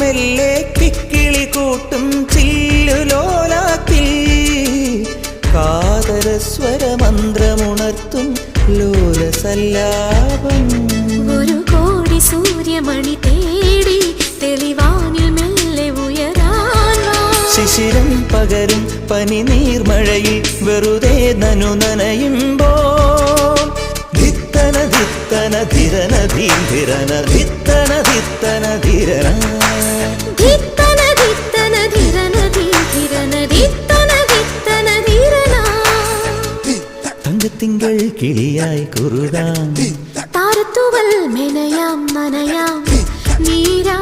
മെല്ലെ കിക്കിളി കൂട്ടും ചില്ലുലോലാത്തിൽ കാതരസ്വരമന്ത്രമുണർത്തും ലോലസല്ലാപം. ഒരു കോടി സൂര്യമണി തേടി തെളിവാനിൽ മെല്ലെ ഉയരാൻ ശിശിരം പകരും പനി നീർമഴയിൽ വെറുതെ നനു നനയുമ്പോൾ ധിത്തന ധിത്തന ധിരന ധീരന ധിത്തന ധിത്തന ധിരന ധിത്തന ധിത്തന ധിരന ധിരന ധിത്തന ധിത്തന ധിരന. തങ്കത്തിങ്കൾ കിളിയായി കുറുകാം താരത്തുവൽ മെനയാം നനയാം നീരാ